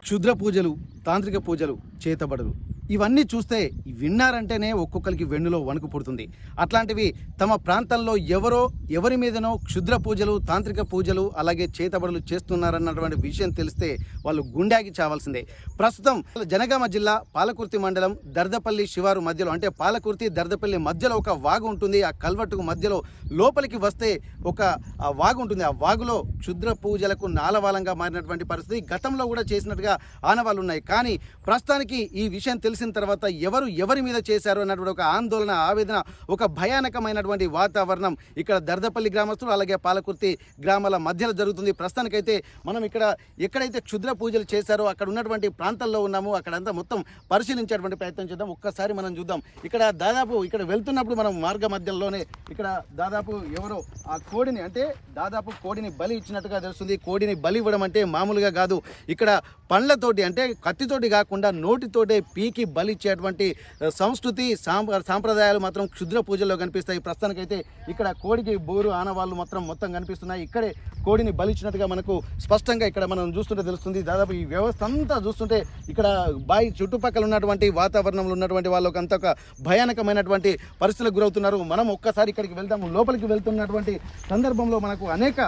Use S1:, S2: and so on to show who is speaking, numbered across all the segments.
S1: క్షుద్ర పూజలు, తాంత్రిక పూజలు, చేతబడులు ఇవన్నీ చూస్తే విన్నారంటేనే ఒక్కొక్కరికి వెన్నులో వణుకు పుడుతుంది. అట్లాంటివి తమ ప్రాంతంలో ఎవరి మీదనో క్షుద్ర పూజలు, తాంత్రిక పూజలు అలాగే చేతబడులు చేస్తున్నారన్నటువంటి విషయం తెలిస్తే వాళ్ళు గుండెకి చావాల్సిందే. ప్రస్తుతం జనగామ జిల్లా పాలకుర్తి మండలం దర్దపల్లి శివారు మధ్యలో అంటే పాలకుర్తి దర్దపల్లి మధ్యలో ఒక వాగు ఉంటుంది. ఆ కల్వట్టుకు మధ్యలో లోపలికి వస్తే ఒక వాగు ఉంటుంది. ఆ వాగులో క్షుద్ర పూజలకు నాలవాలంగా మారినటువంటి పరిస్థితి గతంలో కూడా చేసినట్టుగా ఆనవాళ్ళు ఉన్నాయి. కానీ ప్రస్తుతానికి ఈ విషయం తెలిసిన తర్వాత ఎవరి మీద చేశారు అన్నటువంటి ఒక ఆందోళన, ఆవేదన, ఒక భయానకమైనటువంటి వాతావరణం ఇక్కడ దర్దపల్లి గ్రామస్తులు అలాగే పాలకుర్తి గ్రామాల మధ్యలో జరుగుతుంది. ప్రస్తుతానికైతే మనం ఇక్కడ ఎక్కడైతే క్షుద్ర పూజలు చేశారో అక్కడ ఉన్నటువంటి ప్రాంతాల్లో ఉన్నాము. అక్కడంతా మొత్తం పరిశీలించేటువంటి ప్రయత్నం చేద్దాం. ఒక్కసారి మనం చూద్దాం. ఇక్కడ దాదాపు ఇక్కడ వెళ్తున్నప్పుడు మనం మార్గ మధ్యలోనే ఇక్కడ దాదాపు ఎవరో ఆ కోడిని అంటే దాదాపు కోడిని బలి ఇచ్చినట్టుగా తెలుస్తుంది. కోడిని బలి ఇవ్వడం అంటే మామూలుగా కాదు. ఇక్కడ పండ్లతోటి అంటే కత్తితోటి కాకుండా నోటితోటే పీకి బలి ఇచ్చేటువంటి సంస్కృతి సాంప్రదాయాలు మాత్రం క్షుద్ర పూజల్లో కనిపిస్తాయి. ప్రస్తుతానికైతే ఇక్కడ కోడికి బోరు ఆనవాళ్ళు మొత్తం కనిపిస్తున్నాయి. ఇక్కడే కోడిని బలిచ్చినట్టుగా మనకు స్పష్టంగా ఇక్కడ మనం చూస్తుంటే తెలుస్తుంది. దాదాపు ఈ వ్యవస్థ అంతా చూస్తుంటే ఇక్కడ బాయి చుట్టుపక్కల ఉన్నటువంటి వాతావరణంలో ఉన్నటువంటి వాళ్ళకి అంత ఒక భయానకమైనటువంటి పరిస్థితులకు గురవుతున్నారు. మనం ఒక్కసారి ఇక్కడికి వెళ్దాము. లోపలికి వెళ్తున్నటువంటి సందర్భంలో మనకు అనేక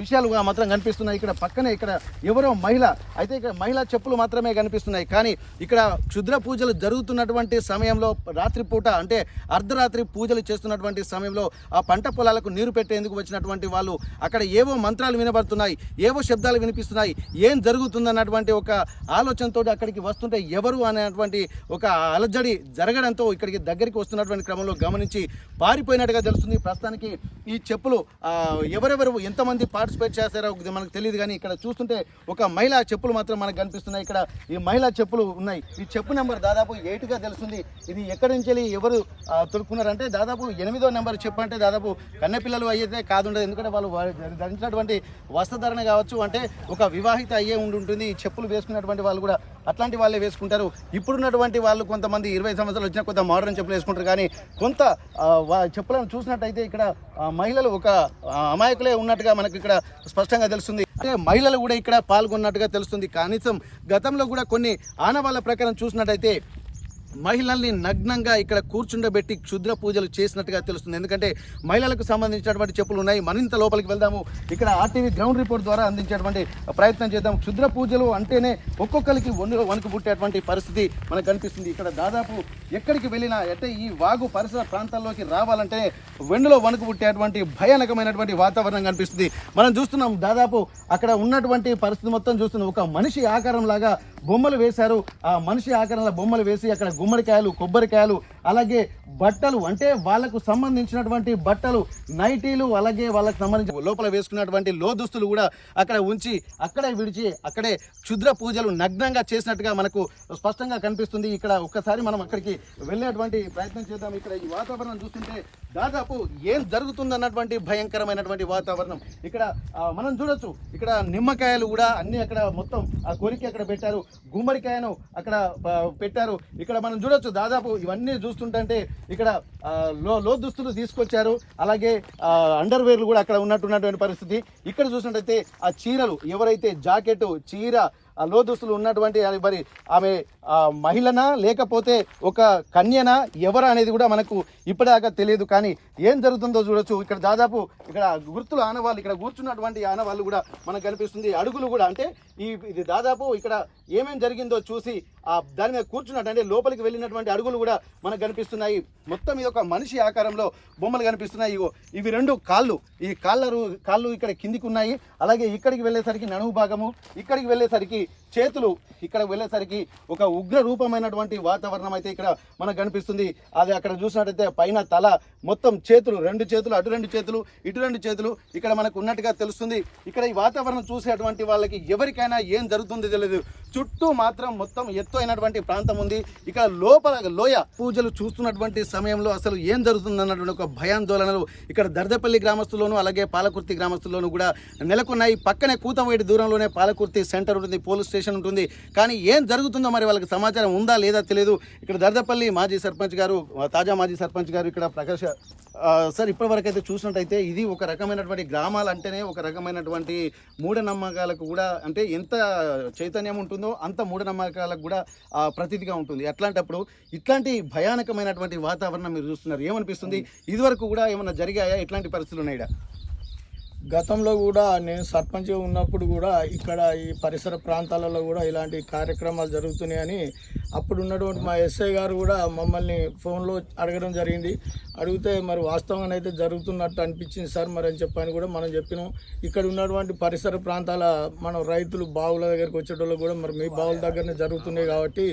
S1: విషయాలుగా మాత్రం కనిపిస్తున్నాయి. ఇక్కడ పక్కనే ఇక్కడ ఎవరో మహిళ అయితే ఇక్కడ మహిళా చెప్పులు మాత్రమే కనిపిస్తున్నాయి. కానీ ఇక్కడ క్షుద్ర పూజలు జరుగుతున్నటువంటి సమయంలో రాత్రిపూట అంటే అర్ధరాత్రి పూజలు చేస్తున్నటువంటి సమయంలో ఆ పంట పొలాలకు నీరు పెట్టేందుకు వచ్చినటువంటి వాళ్ళు అక్కడ ఏవో మంత్రాలు వినబడుతున్నాయి, ఏవో శబ్దాలు వినిపిస్తున్నాయి. ఏం జరుగుతుందన్నటువంటి ఒక ఆలోచనతో అక్కడికి వస్తుంటే ఎవరు అనేటువంటి ఒక అలజడి జరగడంతో ఇక్కడికి దగ్గరికి వస్తున్నటువంటి క్రమంలో గమనించి పారిపోయినట్టుగా తెలుస్తుంది. ప్రస్తుతానికి ఈ చెప్పులు ఎవరెవరు ఎంతమంది పార్టిసిపేట్ చేస్తారో మనకు తెలియదు. కానీ ఇక్కడ చూస్తుంటే ఒక మహిళా చెప్పులు మాత్రం మనకు కనిపిస్తున్నాయి. ఇక్కడ ఈ మహిళా చెప్పులు ఉన్నాయి. ఈ చెప్పు నెంబర్ దాదాపు 8గా తెలుస్తుంది. ఇది ఎక్కడి నుంచి వెళ్ళి ఎవరు తొడుక్కున్నారంటే దాదాపు 8వ నెంబర్ చెప్పు అంటే దాదాపు కన్నెపిల్లలు అయితే కాదుండదు. ఎందుకంటే వాళ్ళు ధరించినటువంటి వస్త్రధారణ కావచ్చు అంటే ఒక వివాహిత అయ్యే ఉంటుంది. ఈ చెప్పులు వేసుకున్నటువంటి వాళ్ళు కూడా అట్లాంటి వాళ్ళే వేసుకుంటారు. ఇప్పుడున్నటువంటి వాళ్ళు కొంతమంది 20 సంవత్సరాలు వచ్చిన కొంత మోడర్న్ చెప్పులు వేసుకుంటారు. కానీ కొంత చెప్పులను చూసినట్టయితే ఇక్కడ మహిళలు ఒక అమాయకులే ఉన్నట్టుగా మనకు ఇక్కడ స్పష్టంగా తెలుస్తుంది. అంటే మహిళలు కూడా ఇక్కడ పాల్గొన్నట్టుగా తెలుస్తుంది. కనీసం గతంలో కూడా కొన్ని ఆనవాళ్ళ ప్రకారం చూసినట్టయితే మహిళల్ని నగ్నంగా ఇక్కడ కూర్చుండబెట్టి క్షుద్ర పూజలు చేసినట్టుగా తెలుస్తుంది. ఎందుకంటే మహిళలకు సంబంధించినటువంటి చెప్పులు ఉన్నాయి. మరింత లోపలికి వెళ్దాము. ఇక్కడ ఆర్టీవీ గ్రౌండ్ రిపోర్ట్ ద్వారా అందించేటువంటి ప్రయత్నం చేద్దాం. క్షుద్ర పూజలు అంటేనే ఒక్కొక్కరికి వణుకు పుట్టేటువంటి పరిస్థితి మనకు కనిపిస్తుంది. ఇక్కడ దాదాపు ఎక్కడికి వెళ్ళినా అంటే ఈ వాగు పరిసర ప్రాంతాల్లోకి రావాలంటే వెన్నులో వణుకు పుట్టేటువంటి భయానకమైనటువంటి వాతావరణం కనిపిస్తుంది. మనం చూస్తున్నాం దాదాపు అక్కడ ఉన్నటువంటి పరిస్థితి మొత్తం చూస్తున్నాం. ఒక మనిషి ఆకారం లాగా బొమ్మలు వేశారు. ఆ మనిషి ఆకారంలో బొమ్మలు వేసి అక్కడ గుమ్మడికాయలు, కొబ్బరికాయలు అలాగే బట్టలు అంటే వాళ్ళకు సంబంధించినటువంటి బట్టలు, నైటీలు అలాగే వాళ్ళకు సంబంధించిన లోపల వేసుకున్నటువంటి లోదుస్తులు కూడా అక్కడ ఉంచి అక్కడే విడిచి అక్కడే క్షుద్ర పూజలు నగ్నంగా చేసినట్టుగా మనకు స్పష్టంగా కనిపిస్తుంది. ఇక్కడ ఒక్కసారి మనం అక్కడికి వెళ్ళేటువంటి ప్రయత్నం చేద్దాం. ఇక్కడ ఈ వాతావరణం చూస్తుంటే దాదాపు ఏం జరుగుతుందన్నటువంటి భయంకరమైనటువంటి వాతావరణం ఇక్కడ మనం చూడొచ్చు. ఇక్కడ నిమ్మకాయలు కూడా అన్ని అక్కడ మొత్తం ఆ కొరికి అక్కడ పెట్టారు. గుమ్మడికాయను అక్కడ పెట్టారు. ఇక్కడ మనం చూడొచ్చు. దాదాపు ఇవన్నీ చూస్తుంటే ఇక్కడ లోదుస్తులు తీసుకొచ్చారు. అలాగే అండర్వేర్లు కూడా అక్కడ ఉన్నటువంటి పరిస్థితి. ఇక్కడ చూసినట్టయితే ఆ చీరలు ఎవరైతే జాకెట్, చీర, ఆ లోదుస్తులు ఉన్నటువంటి మరి ఆమె మహిళనా లేకపోతే ఒక కన్యనా ఎవరా అనేది కూడా మనకు ఇప్పటిదాకా తెలియదు. కానీ ఏం జరుగుతుందో చూడొచ్చు. ఇక్కడ దాదాపు ఇక్కడ గుర్తులు ఆనవాళ్ళు ఇక్కడ కూర్చున్నటువంటి ఆనవాళ్ళు కూడా మనకు కనిపిస్తుంది. అడుగులు కూడా అంటే ఇది దాదాపు ఇక్కడ ఏమేం జరిగిందో చూసి దాని మీద కూర్చున్నట్టు అంటే లోపలికి వెళ్ళినటువంటి అడుగులు కూడా మనకు కనిపిస్తున్నాయి. మొత్తం ఇది ఒక మనిషి ఆకారంలో బొమ్మలు కనిపిస్తున్నాయి. ఇవి 2 కాళ్ళు. ఈ కాళ్ళు ఇక్కడ కిందికి ఉన్నాయి. అలాగే ఇక్కడికి వెళ్ళేసరికి నడుము భాగము, ఇక్కడికి వెళ్ళేసరికి చేతులు, ఇక్కడ వెళ్ళేసరికి ఒక ఉగ్ర రూపమైనటువంటి వాతావరణం అయితే ఇక్కడ మనకు కనిపిస్తుంది. అది అక్కడ చూసినట్టయితే పైన తల, మొత్తం చేతులు, 2 చేతులు, అటు 2 చేతులు, ఇటు 2 చేతులు ఇక్కడ మనకు ఉన్నట్టుగా తెలుస్తుంది. ఇక్కడ ఈ వాతావరణం చూసేటువంటి వాళ్ళకి ఎవరికైనా ఏం జరుగుతుందో తెలియదు. చుట్టూ మాత్రం మొత్తం ఎత్తు అయినటువంటి ప్రాంతం ఉంది. ఇక్కడ లోపల లోయ పూజలు చూస్తున్నటువంటి సమయంలో అసలు ఏం జరుగుతుందన్నటువంటి ఒక భయాందోళనలు ఇక్కడ దర్దపల్లి గ్రామస్తుల్లోనూ అలాగే పాలకుర్తి గ్రామస్తుల్లోనూ కూడా నెలకొన్నాయి. పక్కనే కూతవేటి దూరంలోనే పాలకుర్తి సెంటర్ ఉంటుంది, పోలీస్ స్టేషన్ ఉంటుంది. కానీ ఏం జరుగుతుందో మరి వాళ్ళకి సమాచారం ఉందా లేదా తెలియదు. ఇక్కడ దర్దపల్లి మాజీ సర్పంచ్ గారు, తాజా మాజీ సర్పంచ్ గారు ఇక్కడ ప్రకాష్ సార్ ఇప్పటివరకు అయితే చూసినట్టయితే ఇది ఒక రకమైనటువంటి గ్రామాలు అంటేనే ఒక రకమైనటువంటి మూఢనమ్మకాలకు కూడా అంటే ఎంత చైతన్యం ఉంటుంది. ఉంటుందో అంత మూఢనమ్మకాలకు కూడా ప్రతీతిగా ఉంటుంది. అట్లాంటప్పుడు ఇట్లాంటి భయానకమైనటువంటి వాతావరణం మీరు చూస్తున్నారు, ఏమనిపిస్తుంది? ఇదివరకు కూడా ఏమన్నా జరిగాయా? ఎట్లాంటి పరిస్థితులు ఉన్నాయా?
S2: గతంలో కూడా నేను సర్పంచ్గా ఉన్నప్పుడు కూడా ఇక్కడ ఈ పరిసర ప్రాంతాలలో కూడా ఇలాంటి కార్యక్రమాలు జరుగుతున్నాయని అప్పుడు ఉన్నటువంటి మా ఎస్ఐ గారు కూడా మమ్మల్ని ఫోన్లో అడగడం జరిగింది. అడిగితే మరి వాస్తవంగా అయితే జరుగుతున్నట్టు అనిపించింది సార్ మరి అని చెప్పని కూడా మనం చెప్పినాం. ఇక్కడ ఉన్నటువంటి పరిసర ప్రాంతాల మనం రైతులు బావుల దగ్గరికి వచ్చేటోళ్ళు కూడా మరి మీ బావుల దగ్గరనే జరుగుతున్నాయి కాబట్టి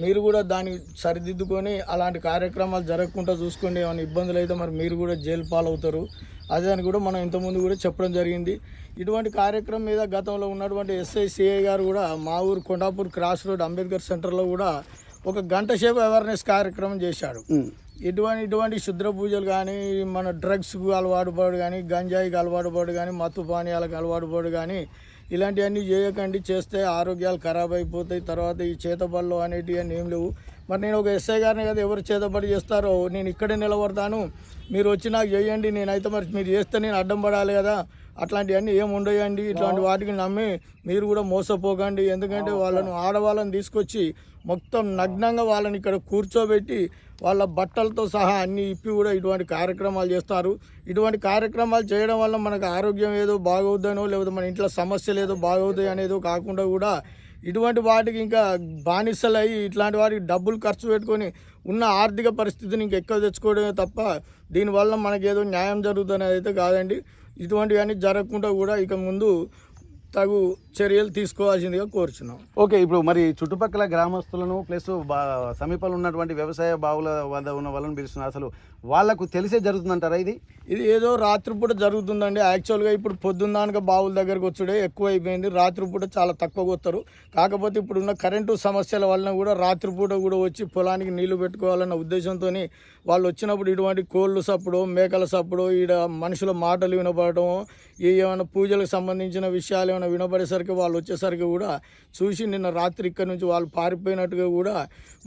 S2: మీరు కూడా దాన్ని సరిదిద్దుకొని అలాంటి కార్యక్రమాలు జరగకుండా చూసుకోండి. ఏమైనా ఇబ్బందులు అయితే మరి మీరు కూడా జైలు పాలవుతారు అదే అని కూడా మనం ఇంతకుముందు కూడా చెప్పడం జరిగింది. ఇటువంటి కార్యక్రమం మీద గతంలో ఉన్నటువంటి ఎస్ఐ సిఐ గారు కూడా మా ఊరు కొండాపూర్ క్రాస్ రోడ్ అంబేద్కర్ సెంటర్లో కూడా ఒక గంట సేపు అవేర్నెస్ కార్యక్రమం చేశాడు. ఇటువంటి శుద్ర పూజలు కానీ మన డ్రగ్స్కు అలవాటు పడు కానీ గంజాయికి అలవాటు పడు కానీ మత్తు పానీయాలకు అలవాటు పడు కానీ ఇలాంటివన్నీ చేయకండి, చేస్తే ఆరోగ్యాలు ఖరాబ్ అయిపోతాయి. తర్వాత ఈ చేతబడులు అనేటివి అన్నీ ఏం లేవు. మరి నేను ఒక ఎస్ఐ గారిని కదా, ఎవరు చేతబడి చేస్తారో నేను ఇక్కడే నిలబడతాను, మీరు వచ్చి నాకు చేయండి, నేనైతే మరి మీరు చేస్తే నేను అడ్డం పడాలి కదా, అట్లాంటివన్నీ ఏమి ఉండయండి. ఇట్లాంటి వాటికి నమ్మి మీరు కూడా మోసపోకండి. ఎందుకంటే వాళ్ళను ఆడవాళ్ళని తీసుకొచ్చి మొత్తం నగ్నంగా వాళ్ళని ఇక్కడ కూర్చోబెట్టి వాళ్ళ బట్టలతో సహా అన్ని ఇప్పి కూడా ఇటువంటి కార్యక్రమాలు చేస్తారు. ఇటువంటి కార్యక్రమాలు చేయడం వల్ల మనకు ఆరోగ్యం ఏదో బాగవుద్దనో లేకపోతే మన ఇంట్లో సమస్యలు ఏదో బాగవుతాయి అనేదో కాకుండా కూడా ఇటువంటి వాటికి ఇంకా బానిసలు అయ్యి ఇట్లాంటి వాటికి డబ్బులు ఖర్చు పెట్టుకొని ఉన్న ఆర్థిక పరిస్థితిని ఇంకా ఎక్కువ తెచ్చుకోవడమే తప్ప దీనివల్ల మనకేదో న్యాయం జరుగుతుందనేది అయితే కాదండి. ఇటువంటివన్నీ జరగకుండా కూడా ఇక ముందు తగు చర్యలు తీసుకోవాల్సిందిగా కోరుచున్నాం.
S1: ఓకే, ఇప్పుడు మరి చుట్టుపక్కల గ్రామస్తులను ప్లస్ సమీపంలో ఉన్నటువంటి వ్యవసాయ బావుల వద్ద ఉన్న వాళ్ళని పిలుస్తున్నారు, అసలు వాళ్ళకు తెలిసే జరుగుతుందంటారా? ఇది
S2: ఏదో రాత్రిపూట జరుగుతుందండి. యాక్చువల్గా ఇప్పుడు పొద్దున్నాక బావుల దగ్గరకు వచ్చుడే ఎక్కువ అయిపోయింది, రాత్రిపూట చాలా తక్కువగా వస్తారు. కాకపోతే ఇప్పుడున్న కరెంటు సమస్యల వలన కూడా రాత్రిపూట కూడా వచ్చి పొలానికి నీళ్లు పెట్టుకోవాలన్న ఉద్దేశంతో వాళ్ళు వచ్చినప్పుడు ఇటువంటి కోళ్ళు సప్పుడు మేకల సప్పుడు ఈడ మనుషుల మాటలు వినపడటం ఏమైనా పూజలకు సంబంధించిన విషయాలు ఏమైనా వినపడేసరికి వాళ్ళు వచ్చేసరికి కూడా చూసి నిన్న రాత్రి ఇక్కడ నుంచి వాళ్ళు పారిపోయినట్టుగా కూడా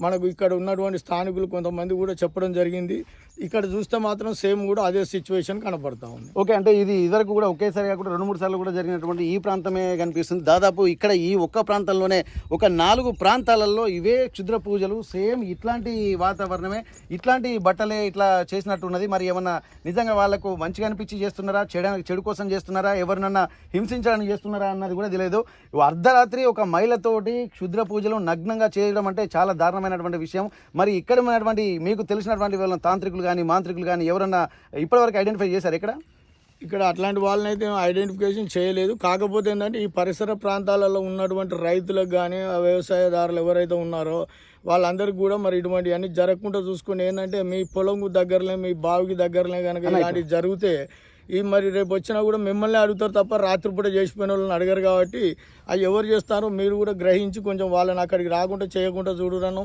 S2: మనకు ఇక్కడ ఉన్నటువంటి స్థానికులు కొంతమంది కూడా చెప్పడం జరిగింది. ఇక్కడ చూస్తే మాత్రం సేమ్ కూడా అదే సిచ్యువేషన్ కనపడతా ఉంది.
S1: ఓకే, అంటే ఇది ఇదివరకు కూడా ఒకేసారి కాకుండా 2-3 సార్లు కూడా జరిగినటువంటి ఈ ప్రాంతమే కనిపిస్తుంది. దాదాపు ఇక్కడ ఈ ఒక్క ప్రాంతంలోనే ఒక 4 ప్రాంతాలలో ఇవే క్షుద్ర పూజలు, సేమ్ ఇట్లాంటి వాతావరణమే, ఇట్లాంటి బట్టలే ఇట్లా చేసినట్టున్నది. మరి ఏమన్నా నిజంగా వాళ్ళకు మంచిగా అనిపించి చేస్తున్నారా, చెడు కోసం చేస్తున్నారా, ఎవరినన్నా హింసించడానికి చేస్తున్నారా అన్నది కూడా తెలియదు. అర్ధరాత్రి ఒక మహిళతోటి క్షుద్ర పూజలు నగ్నంగా చేయడం అంటే చాలా దారుణమైనటువంటి విషయం. మరి ఇక్కడ ఉన్నటువంటి మీకు తెలిసినటువంటి వాళ్ళ తాంత్రికులు కానీ మాంత్రికులు కానీ ఎవరన్నా ఇప్పటివరకు ఐడెంటిఫై చేశారు?
S2: ఇక్కడ అట్లాంటి వాళ్ళని అయితే ఐడెంటిఫికేషన్ చేయలేదు. కాకపోతే ఏంటంటే ఈ పరిసర ప్రాంతాలలో ఉన్నటువంటి రైతులకు కానీ వ్యవసాయదారులు ఎవరైతే ఉన్నారో వాళ్ళందరికీ కూడా మరి ఇటువంటివన్నీ జరగకుండా చూసుకుని ఏంటంటే మీ పొలం దగ్గరలే మీ బావికి దగ్గరలే కనుక ఇలాంటివి జరిగితే ఈ మరి రేపు వచ్చినా కూడా మిమ్మల్ని అడుగుతారు తప్ప రాత్రిపూట చేసిపోయిన వాళ్ళని అడగరు. కాబట్టి అవి ఎవరు చేస్తారో మీరు కూడా గ్రహించి కొంచెం వాళ్ళని అక్కడికి రాకుండా చేయకుండా చూడరను.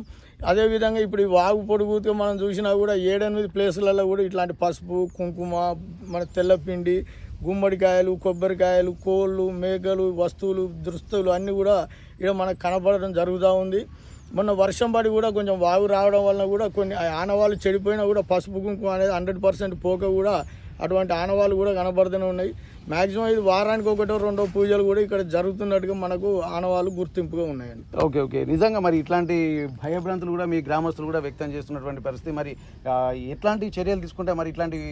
S2: అదేవిధంగా ఇప్పుడు ఈ వాగు పొడుగుతో మనం చూసినా కూడా 7-8 ప్లేసులలో కూడా ఇట్లాంటి పసుపు కుంకుమ మన తెల్లపిండి గుమ్మడికాయలు కొబ్బరికాయలు కోళ్ళు మేకలు వస్తువులు దుస్తులు అన్నీ కూడా ఇక్కడ మనకు కనపడడం జరుగుతూ ఉంది. మొన్న వర్షం పడి కూడా కొంచెం వాగు రావడం వలన కూడా కొన్ని ఆనవాళ్ళు చెడిపోయినా కూడా పసుపు కుంకుమ అనేది 100% పోక కూడా అటువంటి ఆనవాళ్ళు కూడా కనబడుతూనే ఉన్నాయి. మ్యాక్సిమం ఇది వారానికి 1-2 పూజలు కూడా ఇక్కడ జరుగుతున్నట్టుగా మనకు ఆనవాళ్ళు గుర్తింపుగా ఉన్నాయండి.
S1: ఓకే, నిజంగా మరి ఇట్లాంటి భయభ్రాంతులు కూడా మీ గ్రామస్తులు కూడా వ్యక్తం చేస్తున్నటువంటి పరిస్థితి. మరి ఎట్లాంటి చర్యలు తీసుకుంటే మరి ఇట్లాంటివి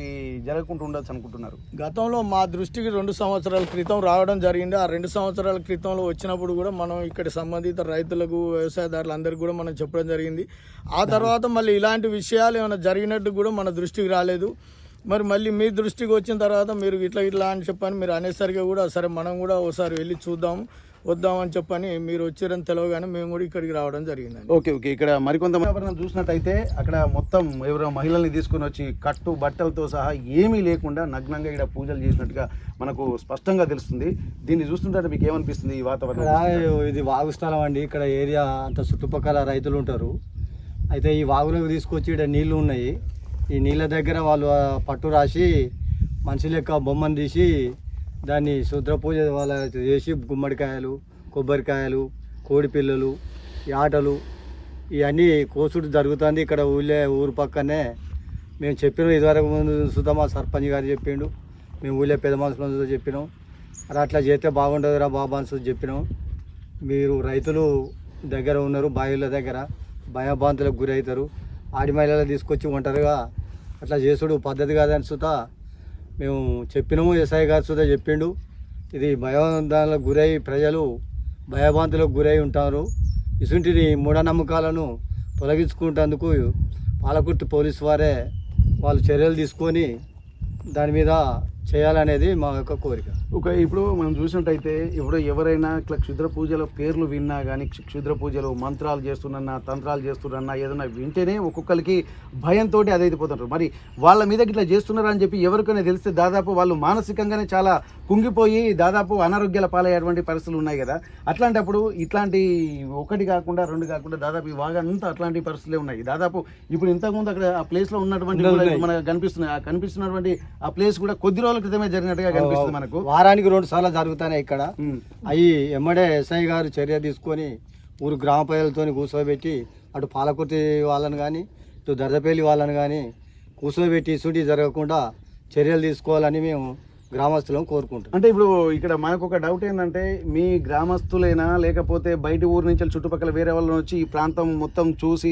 S1: జరగకుండా ఉండొచ్చు అనుకుంటున్నారు?
S2: గతంలో మా దృష్టికి 2 సంవత్సరాల క్రితం రావడం జరిగింది. ఆ 2 సంవత్సరాల క్రితంలో వచ్చినప్పుడు కూడా మనం ఇక్కడ సంబంధిత రైతులకు వ్యవసాయదారులందరికీ కూడా మనం చెప్పడం జరిగింది. ఆ తర్వాత మళ్ళీ ఇలాంటి విషయాలు ఏమైనా జరిగినట్టు కూడా మన దృష్టికి రాలేదు. మరి మళ్ళీ మీ దృష్టికి వచ్చిన తర్వాత మీరు ఇట్లా అని చెప్పని మీరు అనేసరిగా కూడా సరే మనం కూడా ఒకసారి వెళ్ళి వద్దామని చెప్పని మీరు వచ్చారని తెలియగానే మేము కూడా ఇక్కడికి రావడం జరిగిందండి.
S1: ఓకే, ఇక్కడ మరికొంత చూసినట్టయితే అక్కడ మొత్తం ఎవరో మహిళల్ని తీసుకుని వచ్చి కట్టు బట్టలతో సహా ఏమీ లేకుండా నగ్నంగా ఇక్కడ పూజలు చేసినట్టుగా మనకు స్పష్టంగా తెలుస్తుంది. దీన్ని చూస్తుంటే మీకు ఏమనిపిస్తుంది ఈ వాతావరణం?
S3: ఇది వాగు స్థలం అండి. ఇక్కడ ఏరియా అంత చుట్టుపక్కల రైతులు ఉంటారు. అయితే ఈ వాగులోకి తీసుకొచ్చి ఇక్కడ నీళ్లు ఉన్నాయి. ఈ నీళ్ళ దగ్గర వాళ్ళు పట్టు రాసి మనిషి లెక్క బొమ్మను తీసి దాన్ని శుద్ర పూజ వాళ్ళ చేసి గుమ్మడికాయలు కొబ్బరికాయలు కోడి పిల్లలు ఆటలు ఇవన్నీ కోసుడు జరుగుతుంది ఇక్కడ ఊరు పక్కనే. మేము చెప్పినాం ఇదివరకు ముందు సుధా మా సర్పంచ్ గారు చెప్పిండు, మేము ఊళ్ళో పెద్ద మనుషులతో చెప్పినాం. అట్లా చేస్తే బాగుంటుందిరా బాబా అని చెప్పినాం. మీరు రైతులు దగ్గర ఉన్నారు, బావిల దగ్గర భయభ్రాంతులకు గురవుతారు, ఆడి మహిళలు తీసుకొచ్చి ఒంటరిగా అట్లా చేసుడు పద్ధతి కాదని సుతా మేము చెప్పినాము. ఎస్ఐ గారు సుతా చెప్పిండు. ఇది భయభ్రాంతులకు గురై ప్రజలు భయభ్రాంతులకు గురై ఉంటారు. ఇసుంటిని మూఢనమ్మకాలను తొలగించుకుంటేందుకు పాలకుర్తి పోలీసు వారే వాళ్ళు చర్యలు తీసుకొని దాని మీద చేయాలనేది మా యొక్క కోరిక.
S1: ఇప్పుడు మనం చూసినట్టయితే ఇప్పుడు ఎవరైనా ఇట్లా క్షుద్ర పూజల పేర్లు విన్నా కానీ క్షుద్ర పూజలు మంత్రాలు చేస్తున్నా తంత్రాలు చేస్తున్నా ఏదైనా వింటేనే ఒక్కొక్కరికి భయంతో అదైపోతుంటారు. మరి వాళ్ళ మీద ఇట్లా చేస్తున్నారు అని చెప్పి ఎవరికైనా తెలిస్తే దాదాపు వాళ్ళు మానసికంగానే చాలా కుంగిపోయి దాదాపు అనారోగ్యాల పాలయ్యేటువంటి పరిస్థితులు ఉన్నాయి కదా. అట్లాంటప్పుడు ఇట్లాంటి ఒకటి కాకుండా రెండు కాకుండా దాదాపు ఈ వాగంతా అట్లాంటి పరిస్థితులే ఉన్నాయి. దాదాపు ఇప్పుడు ఇంతకుముందు అక్కడ ఆ ప్లేస్లో ఉన్నటువంటి మనకు కనిపిస్తున్నటువంటి ఆ ప్లేస్ కూడా కొద్ది రోజుల క్రితమే జరిగినట్టుగా కనిపిస్తుంది మనకు.
S3: వారానికి 2 సార్లు జరుగుతున్నాయి ఇక్కడ. అవి ఎమ్మడే ఎస్ఐ గారు చర్య తీసుకొని ఊరు గ్రామ ప్రజలతో కూర్చోబెట్టి అటు పాలకుర్తి వాళ్ళని కానీ ఇటు దర్దపల్లి వాళ్ళని కానీ కూర్చోబెట్టి ఇసుంటి జరగకుండా చర్యలు తీసుకోవాలని మేము గ్రామస్తులను కోరుకుంటాం.
S1: అంటే ఇప్పుడు ఇక్కడ మనకు ఒక డౌట్ ఏంటంటే మీ గ్రామస్తులైనా లేకపోతే బయట ఊరు నుంచి చుట్టుపక్కల వేరే వాళ్ళు వచ్చి ఈ ప్రాంతం మొత్తం చూసి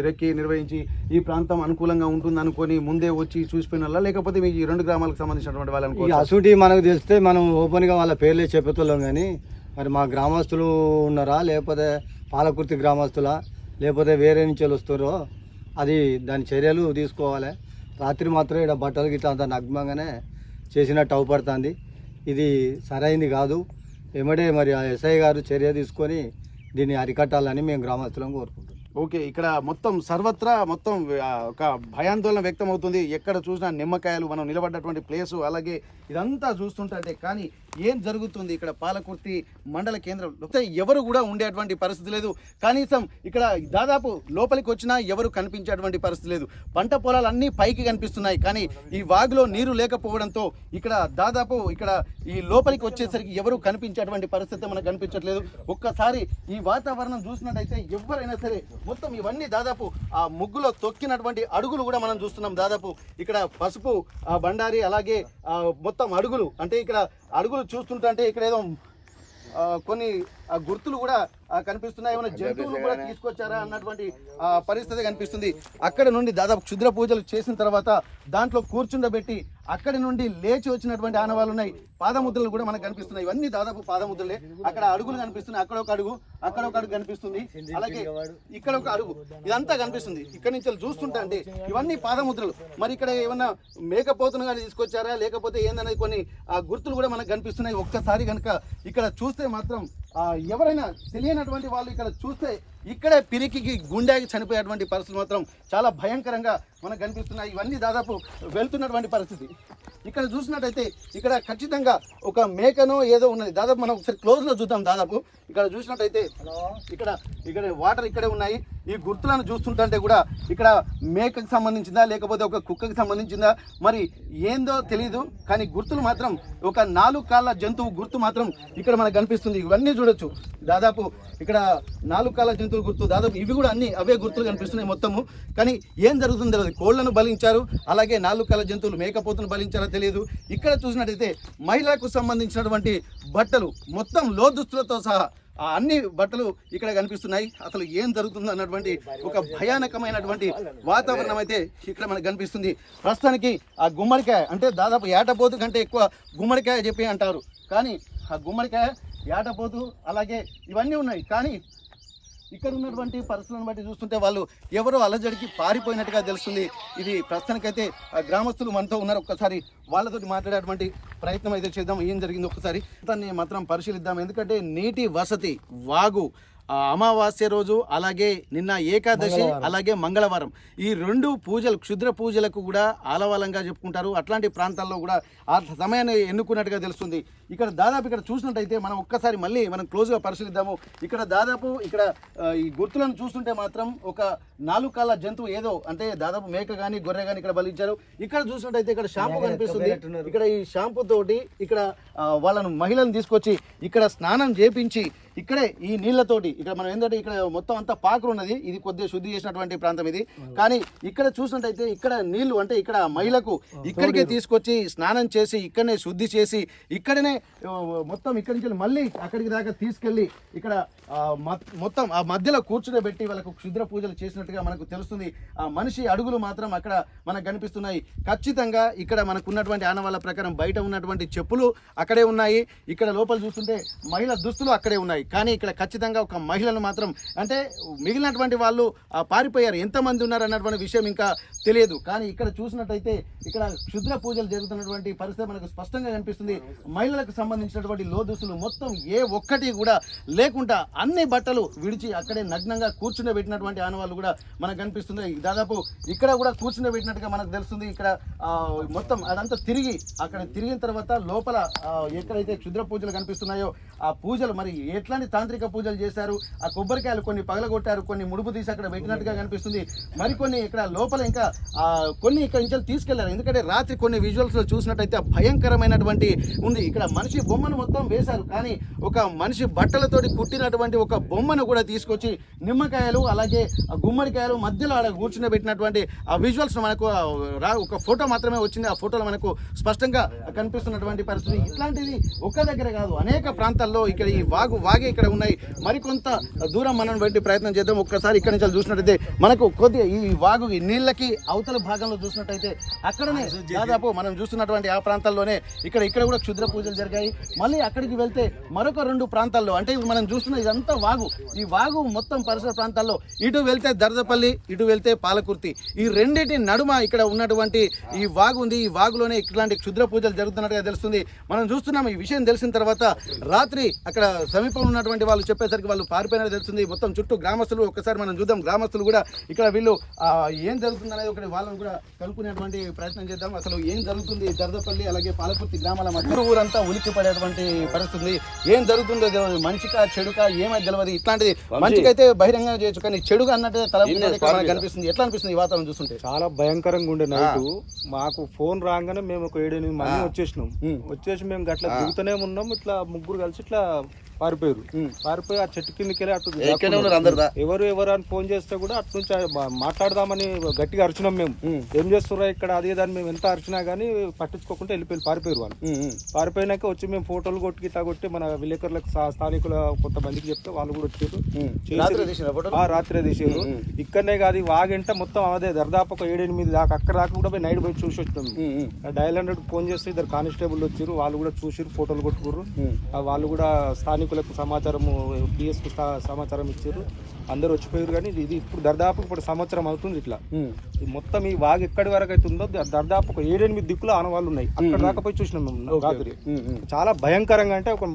S1: రెక్కి నిర్వహించి ఈ ప్రాంతం అనుకూలంగా ఉంటుంది అనుకొని ముందే వచ్చి చూసిపోయిన వాళ్ళ లేకపోతే మీ ఈ 2 గ్రామాలకు సంబంధించినటువంటి వాళ్ళని
S3: అసూటి మనకు తెలిస్తే మనం ఓపెన్గా వాళ్ళ పేర్లే చెప్పేతున్నాం. కానీ మరి మా గ్రామస్తులు ఉన్నారా లేకపోతే పాలకుర్తి గ్రామస్తులా లేకపోతే వేరే నుంచి వస్తారో అది దాని చర్యలు తీసుకోవాలి. రాత్రి మాత్రం ఇక్కడ బట్టలు గిట్ట అంత నగ్మంగానే చేసినట్టు అవపడుతుంది. ఇది సరైంది కాదు. ఏమడే మరి ఆ ఎస్ఐ గారు చర్య తీసుకొని దీన్ని అరికట్టాలని మేము గ్రామస్తులను కోరుకుంటున్నాం.
S1: ఓకే, ఇక్కడ మొత్తం సర్వత్రా మొత్తం ఒక భయాందోళన వ్యక్తం అవుతుంది. ఎక్కడ చూసినా నిమ్మకాయలు, మనం నిలబడ్డటువంటి ప్లేసు, అలాగే ఇదంతా చూస్తుంటే కానీ ఏం జరుగుతుంది ఇక్కడ పాలకుర్తి మండల కేంద్రంలో ఎవరు కూడా ఉండేటువంటి పరిస్థితి లేదు. కనీసం ఇక్కడ దాదాపు లోపలికి వచ్చినా ఎవరు కనిపించేటువంటి పరిస్థితి లేదు. పంట పొలాలు అన్నీ పైకి కనిపిస్తున్నాయి కానీ ఈ వాగులో నీరు లేకపోవడంతో ఇక్కడ దాదాపు ఇక్కడ ఈ లోపలికి వచ్చేసరికి ఎవరు కనిపించేటువంటి పరిస్థితి మనకు కనిపించట్లేదు. ఒక్కసారి ఈ వాతావరణం చూసినట్టయితే ఎవరైనా సరే మొత్తం ఇవన్నీ దాదాపు ఆ ముగ్గులో తొక్కినటువంటి అడుగులు కూడా మనం చూస్తున్నాం. దాదాపు ఇక్కడ పసుపు బండారి అలాగే మొత్తం అడుగులు, అంటే ఇక్కడ అడుగులు చూస్తుంటే ఇక్కడ ఏదో కొన్ని గుర్తులు కూడా కనిపిస్తున్నాయి. ఏమైనా జంతువులు కూడా తీసుకొచ్చారా అన్నటువంటి పరిస్థితి కనిపిస్తుంది. అక్కడ నుండి దాదాపు క్షుద్ర పూజలు చేసిన తర్వాత దాంట్లో కూర్చుండబెట్టి అక్కడి నుండి లేచి వచ్చినటువంటి ఆనవాళ్ళు ఉన్నాయి. పాదముద్రలు కూడా మనకు కనిపిస్తున్నాయి. ఇవన్నీ దాదాపు పాదముద్రలే. అక్కడ అడుగులు కనిపిస్తున్నాయి. అక్కడ ఒక అడుగు, అక్కడ ఒక అడుగు కనిపిస్తుంది, అలాగే ఇక్కడ ఒక అడుగు, ఇదంతా కనిపిస్తుంది. ఇక్కడ నుంచి చూస్తుంటే అంటే ఇవన్నీ పాదముద్రలు. మరి ఇక్కడ ఏమన్నా మేకపోతును కానీ తీసుకొచ్చారా లేకపోతే ఏందనేది కొన్ని గుర్తులు కూడా మనకు కనిపిస్తున్నాయి. ఒక్కసారి కనుక ఇక్కడ చూస్తే మాత్రం ఎవరైనా తెలియనటువంటి వాళ్ళు ఇక్కడ చూస్తే ఇక్కడే పిరికి గుండెకి చనిపోయేటువంటి పరిస్థితులు మాత్రం చాలా భయంకరంగా మనకు కనిపిస్తున్నాయి. ఇవన్నీ దాదాపు వెళ్తున్నటువంటి పరిస్థితి. ఇక్కడ చూసినట్టయితే ఇక్కడ ఖచ్చితంగా ఒక మేకనో ఏదో ఉన్నది. దాదాపు మనం ఒకసారి క్లోజ్లో చూద్దాం. దాదాపు ఇక్కడ చూసినట్టయితే ఇక్కడ వాటర్ ఇక్కడే ఉన్నాయి. ఈ గుర్తులను చూస్తుంటే కూడా ఇక్కడ మేకకు సంబంధించిందా లేకపోతే ఒక కుక్కకి సంబంధించిందా మరి ఏందో తెలియదు. కానీ గుర్తులు మాత్రం ఒక 4 కాళ్ళ జంతువు గుర్తు మాత్రం ఇక్కడ మనకు కనిపిస్తుంది. ఇవన్నీ చూడొచ్చు. దాదాపు ఇక్కడ 4 కాళ్ళ జంతువుల గుర్తు, దాదాపు ఇవి కూడా అన్ని అవే గుర్తులు కనిపిస్తున్నాయి మొత్తము. కానీ ఏం జరుగుతుందో తెలియదు. కోళ్లను బలించారు, అలాగే 4 కాళ్ళ జంతువులు మేకపోతును బలించారో తెలియదు. ఇక్కడ చూసినట్టయితే మహిళలకు సంబంధించినటువంటి బట్టలు మొత్తం లోదుస్తులతో సహా అన్ని బట్టలు ఇక్కడ కనిపిస్తున్నాయి. అసలు ఏం జరుగుతుందో అన్నటువంటి ఒక భయానకమైనటువంటి వాతావరణం అయితే ఇక్కడ మనకు కనిపిస్తుంది. ప్రస్తుతానికి ఆ గుమ్మడికాయ అంటే దాదాపు ఏటపోతు కంటే ఎక్కువ గుమ్మడికాయ చెప్పి అంటారు. కానీ ఆ గుమ్మడికాయ, ఏటపోతు అలాగే ఇవన్నీ ఉన్నాయి. కానీ ఇక్కడ ఉన్నటువంటి పరిస్థితులను బట్టి చూస్తుంటే వాళ్ళు ఎవరో అలజడికి పారిపోయినట్టుగా తెలుస్తుంది. ఇది ప్రస్తుతానికైతే గ్రామస్తులు మనతో ఉన్నారు. ఒక్కసారి వాళ్ళతో మాట్లాడేటువంటి ప్రయత్నం అయితే చేద్దాం. ఏం జరిగింది ఒక్కసారి దాన్ని మాత్రం పరిశీలిద్దాం. ఎందుకంటే నీటి వసతి వాగు అమావాస్య రోజు అలాగే నిన్న ఏకాదశి అలాగే మంగళవారం ఈ 2 పూజలు క్షుద్ర పూజలకు కూడా ఆలవాలంగా చెప్పుకుంటారు. అట్లాంటి ప్రాంతాల్లో కూడా ఆ సమయాన్ని ఎన్నుకున్నట్టుగా తెలుస్తుంది. ఇక్కడ దాదాపు ఇక్కడ చూసినట్టయితే మనం ఒక్కసారి మళ్ళీ మనం క్లోజ్గా పరిశీలిద్దాము. ఇక్కడ దాదాపు ఇక్కడ ఈ గుర్తులను చూస్తుంటే మాత్రం ఒక 4 కాళ్ళ జంతువు ఏదో అంటే దాదాపు మేక కానీ గొర్రె కానీ ఇక్కడ బలించారు. ఇక్కడ చూసినట్టయితే ఇక్కడ షాంపూ కనిపిస్తుంది. ఇక్కడ ఈ షాంపూ తోటి ఇక్కడ వాళ్ళను మహిళలను తీసుకొచ్చి ఇక్కడ స్నానం చేపించి ఇక్కడే ఈ నీళ్లతోటి ఇక్కడ మనం ఏంటంటే ఇక్కడ మొత్తం అంతా పాకులు ఉన్నది, ఇది కొద్దిగా శుద్ధి చేసినటువంటి ప్రాంతం ఇది. కానీ ఇక్కడ చూసినట్టయితే ఇక్కడ నీళ్లు అంటే ఇక్కడ మహిళకు ఇక్కడికే తీసుకొచ్చి స్నానం చేసి ఇక్కడనే శుద్ధి చేసి ఇక్కడనే మొత్తం ఇక్కడి నుంచి మళ్ళీ అక్కడికి దాకా తీసుకెళ్లి ఇక్కడ మొత్తం ఆ మధ్యలో కూర్చునబెట్టి వాళ్ళకు క్షుద్ర పూజలు చేసినట్టుగా మనకు తెలుస్తుంది. ఆ మనిషి అడుగులు మాత్రం అక్కడ మనకు కనిపిస్తున్నాయి. ఖచ్చితంగా ఇక్కడ మనకు ఉన్నటువంటి ఆనవాళ్ళ ప్రకారం బయట ఉన్నటువంటి చెప్పులు అక్కడే ఉన్నాయి, ఇక్కడ లోపల చూస్తుంటే మహిళ దుస్తులు అక్కడే ఉన్నాయి. కానీ ఇక్కడ ఖచ్చితంగా ఒక మహిళను మాత్రం అంటే మిగిలినటువంటి వాళ్ళు పారిపోయారు, ఎంతమంది ఉన్నారు అన్నటువంటి విషయం ఇంకా తెలియదు. కానీ ఇక్కడ చూసినట్టయితే ఇక్కడ క్షుద్ర పూజలు జరుగుతున్నటువంటి పరిస్థితి మనకు స్పష్టంగా కనిపిస్తుంది. మహిళలకు సంబంధించినటువంటి దుస్తులు మొత్తం ఏ ఒక్కటి కూడా లేకుండా అన్ని బట్టలు విడిచి అక్కడే నగ్నంగా కూర్చుండబెట్టినటువంటి ఆనవాళ్ళు కూడా మనకు కనిపిస్తుంది. దాదాపు ఇక్కడ కూడా కూర్చుండబెట్టినట్టుగా మనకు తెలుస్తుంది. ఇక్కడ మొత్తం అదంతా తిరిగి అక్కడ తిరిగిన తర్వాత లోపల ఎక్కడైతే క్షుద్ర పూజలు కనిపిస్తున్నాయో ఆ పూజలు మరి ఎట్లాంటి తాంత్రిక పూజలు చేశారు, ఆ కొబ్బరికాయలు కొన్ని పగలగొట్టారు, కొన్ని ముడుపు తీసి అక్కడ పెట్టినట్టుగా కనిపిస్తుంది. మరికొన్ని ఇక్కడ లోపల ఇంకా కొన్ని ఇక్కడ నుంచి తీసుకెళ్లారు. ఎందుకంటే రాత్రి కొన్ని విజువల్స్ లో చూసినట్టయితే భయంకరమైనటువంటి ఉంది. ఇక్కడ మనిషి బొమ్మను మొత్తం వేశారు, కానీ ఒక మనిషి బట్టలతోటి కుట్టినటువంటి ఒక బొమ్మను కూడా తీసుకొచ్చి నిమ్మకాయలు అలాగే గుమ్మడికాయలు మధ్యలో ఆడ కూర్చుని ఆ విజువల్స్ మనకు ఒక ఫోటో మాత్రమే వచ్చింది. ఆ ఫోటోలో మనకు స్పష్టంగా కనిపిస్తున్నటువంటి పరిస్థితి. ఇట్లాంటిది ఒక్క దగ్గర కాదు, అనేక ప్రాంతాల్లో ఇక్కడ ఈ వాగే ఇక్కడ ఉన్నాయి. మరికొంత దూరం మనం వెళ్ళి ప్రయత్నం చేద్దాం. ఒక్కసారి ఇక్కడ నుంచి చూసినట్టయితే మనకు కొద్దిగా ఈ వాగు ఈ నీళ్ళకి అవతల భాగంలో చూసినట్టయితే అక్కడనే దాదాపు మనం చూస్తున్నటువంటి ఆ ప్రాంతాల్లోనే ఇక్కడ కూడా క్షుద్ర పూజలు జరిగాయి. మళ్ళీ అక్కడికి వెళ్తే మరొక 2 ప్రాంతాల్లో అంటే మనం చూస్తున్న ఇదంతా వాగు, ఈ వాగు మొత్తం పరిసర ప్రాంతాల్లో ఇటు వెళ్తే దర్దపల్లి, ఇటు వెళ్తే పాలకుర్తి, ఈ రెండింటి నడుమ ఇక్కడ ఉన్నటువంటి ఈ వాగు ఉంది. ఈ వాగులోనే ఇట్లాంటి క్షుద్ర పూజలు జరుగుతున్నట్టుగా తెలుస్తుంది. మనం చూస్తున్నాం. ఈ విషయం తెలిసిన తర్వాత రాత్రి అక్కడ సమీపంలో ఉన్నటువంటి వాళ్ళు చెప్పేసరికి వాళ్ళు పారిపోయినట్టు తెలుస్తుంది. మొత్తం చుట్టూ గ్రామస్తులు ఒక్కసారి మనం చూద్దాం. గ్రామస్తులు కూడా ఇక్కడ వీళ్ళు ఏం జరుగుతుంది అనేది ఒకటి వాళ్ళని కూడా కనుక్కునేటువంటి ప్రయత్నం చేద్దాం. అసలు ఏం జరుగుతుంది దర్దపల్లి అలాగే పాలకుర్తి గ్రామాల మధ్య ఊరంతా ఉలిక్కి పడేటువంటి పరిస్థితి. ఏం జరుగుతుందో మంచిగా చెడుకా ఏమైతే తెలియదు. ఇట్లాంటిది మంచికైతే బహిరంగంగా చేయొచ్చు, కానీ చెడుగా అన్నట్టు తల కనిపిస్తుంది. ఎట్లా అనిపిస్తుంది ఈ వాతావరణం చూస్తుంటే?
S4: చాలా భయంకరంగా ఉండే నైట్. మాకు ఫోన్ రాగానే మేము ఒక 7-8 మంది వచ్చేసి మేము గట్లా దిగుతూనే ఉన్నాం. ఇట్లా ముగ్గురు కలిసి ఇట్లా పారిపోయి ఆ చెట్టు కిందకి వెళ్ళి అటు ఎవరు అని ఫోన్ చేస్తే కూడా అటు నుంచి మాట్లాడదామని గట్టిగా అరిచినాం. మేము ఏం చేస్తున్నా ఇక్కడ అదే దాన్ని మేము ఎంత అరిచినా గానీ పట్టించుకోకుండా పారిపోయారు వాళ్ళు. పారిపోయినాక వచ్చి మేము ఫోటోలు కొట్టి మన విలేకరులకు స్థానికుల కొంతమందికి చెప్తే వాళ్ళు కూడా వచ్చారు. రాత్రే తీసారు. ఇక్కడనే కాదు వాగంట మొత్తం అదే దర్దాపు ఒక 7-8 దాకా అక్కడ దాకా కూడా పోయి నైట్ పోయి చూసి వచ్చినాం. డయల్ 100 ఫోన్ చేస్తే 2 కానిస్టేబుల్ వచ్చారు. వాళ్ళు కూడా చూసిరు, ఫోటోలు కొట్టుకురు. వాళ్ళు కూడా స్థానికులకు సమాచారము పిఎస్కు సమాచారం ఇచ్చారు. అందరూ వచ్చిపోయారు. కానీ ఇది ఇప్పుడు దర్దాపు సంవత్సరం అవుతుంది. ఇట్లా మొత్తం ఈ వాగు ఎక్కడి వరకు అయితే ఉందో దర్దాపు ఒక 7-8 దిక్కులు ఆనవాళ్ళు ఉన్నాయి. అక్కడ దాకా పోయి చూసినాం మేము రాత్రి. చాలా భయంకరంగా అంటే ఒక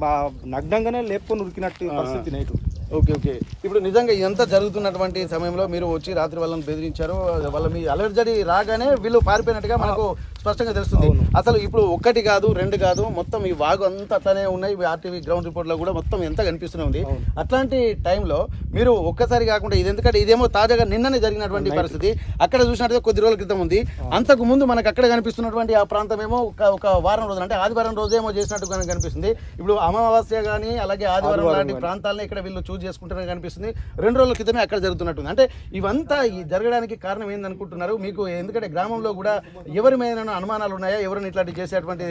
S4: నగ్నంగానే లేపుకొని ఉరికినట్టు పరిస్థితి నైట్.
S1: ఓకే. ఇప్పుడు నిజంగా ఇదంతా జరుగుతున్నటువంటి సమయంలో మీరు వచ్చి రాత్రి వాళ్ళని బెదిరించారు. వాళ్ళ మీ అలర్జరీ రాగానే వీళ్ళు పారిపోయినట్టుగా మనకు స్పష్టంగా తెలుస్తుంది. అసలు ఇప్పుడు 1 కాదు 2 కాదు, మొత్తం ఈ వాగు అంతా అట్లానే ఉన్నాయి. ఆర్టీవీ గ్రౌండ్ రిపోర్ట్ లో కూడా మొత్తం ఎంత కనిపిస్తూనే ఉంది. అట్లాంటి టైంలో మీరు ఒక్కసారి కాకుండా ఇది ఎందుకంటే ఇదేమో తాజాగా నిన్ననే జరిగినటువంటి పరిస్థితి. అక్కడ చూసినట్టు కొద్ది రోజుల క్రితం ఉంది. అంతకు ముందు మనకు అక్కడ కనిపిస్తున్నటువంటి ఆ ప్రాంతం ఏమో ఒక వారం రోజులు అంటే ఆదివారం రోజు ఏమో చేసినట్టుగా కనిపిస్తుంది. ఇప్పుడు అమావాస్య కానీ అలాగే ఆదివారం లాంటి ప్రాంతాలను ఇక్కడ వీళ్ళు చూస్ చేసుకుంటారని కనిపిస్తుంది. 2 రోజుల క్రితమే అక్కడ జరుగుతున్నట్టుంది. అంటే ఇవంతా జరగడానికి కారణం ఏందనుకుంటున్నారు మీకు? ఎందుకంటే గ్రామంలో కూడా ఎవరి మీద అనుమానాలు ఉన్నాయా? ఎవరైనా ఇట్లాంటి చేసేటువంటి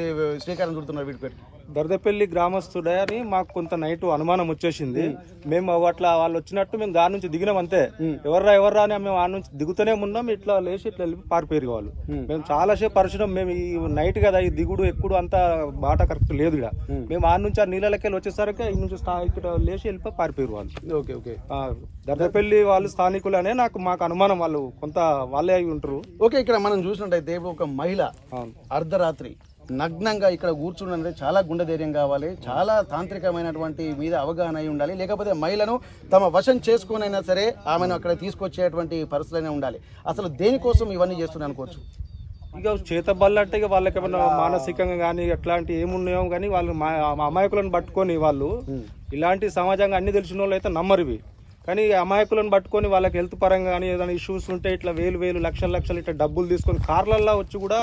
S1: శ్రీకారం చుడుతున్నారు వీటి పేరు?
S4: దర్దపల్లి గ్రామస్తుడే అని మాకు కొంత నైట్ అనుమానం వచ్చేసింది. మేము అట్లా వాళ్ళు వచ్చినట్టు మేము దాని నుంచి దిగినాం అంతే. ఎవర్రా అని మేము ఆ నుంచి దిగుతూనే ఉన్నాం. ఇట్లా లేచి ఇట్లా వెళ్ళి పారిపోయారు వాళ్ళు. మేము చాలా సేపు పరిచయం. మేము ఈ నైట్ కదా ఈ దిగుడు ఎక్కుడు అంతా బాట కరెక్ట్ లేదు ఇక్కడ. మేము ఆ నుంచి ఆ నీళ్ళకి వెళ్ళి వచ్చేసరికి ఈ నుంచి ఇక్కడ లేచి వెళ్ళిపోయి పారిపోయారు వాళ్ళు.
S1: ఓకే.
S4: దర్దపల్లి వాళ్ళు స్థానికులనే మాకు అనుమానం. వాళ్ళు కొంత వాళ్ళే అయి ఉంటారు.
S1: ఓకే. ఇక్కడ మనం చూసినట్టయితే ఒక మహిళ అర్ధరాత్రి నగ్నంగా ఇక్కడ కూర్చుండే చాలా గుండె ధైర్యం కావాలి, చాలా తాంత్రికమైనటువంటి మీద అవగాహన అయి ఉండాలి. లేకపోతే మహిళను తమ వశం చేసుకునైనా సరే ఆమెను అక్కడ తీసుకొచ్చేటువంటి పరిస్థితులైనా ఉండాలి. అసలు దేనికోసం ఇవన్నీ చేస్తున్నా అనుకోవచ్చు?
S4: ఇక చేతబళ్ళు అంటే ఇక వాళ్ళకి ఏమన్నా మానసికంగా కానీ ఎట్లాంటి ఏమున్నాయో కానీ వాళ్ళు అమాయకులను పట్టుకొని వాళ్ళు ఇలాంటి సమాజంగా అన్ని తెలిసిన వాళ్ళు అయితే నమ్మరు ఇవి. కానీ అమాయకులను పట్టుకొని వాళ్ళకి హెల్త్ పరంగా కానీ ఏదైనా ఇష్యూస్ ఉంటే ఇట్లా వేలు లక్షలు ఇట్లా డబ్బులు తీసుకొని కార్లల్లో వచ్చి కూడా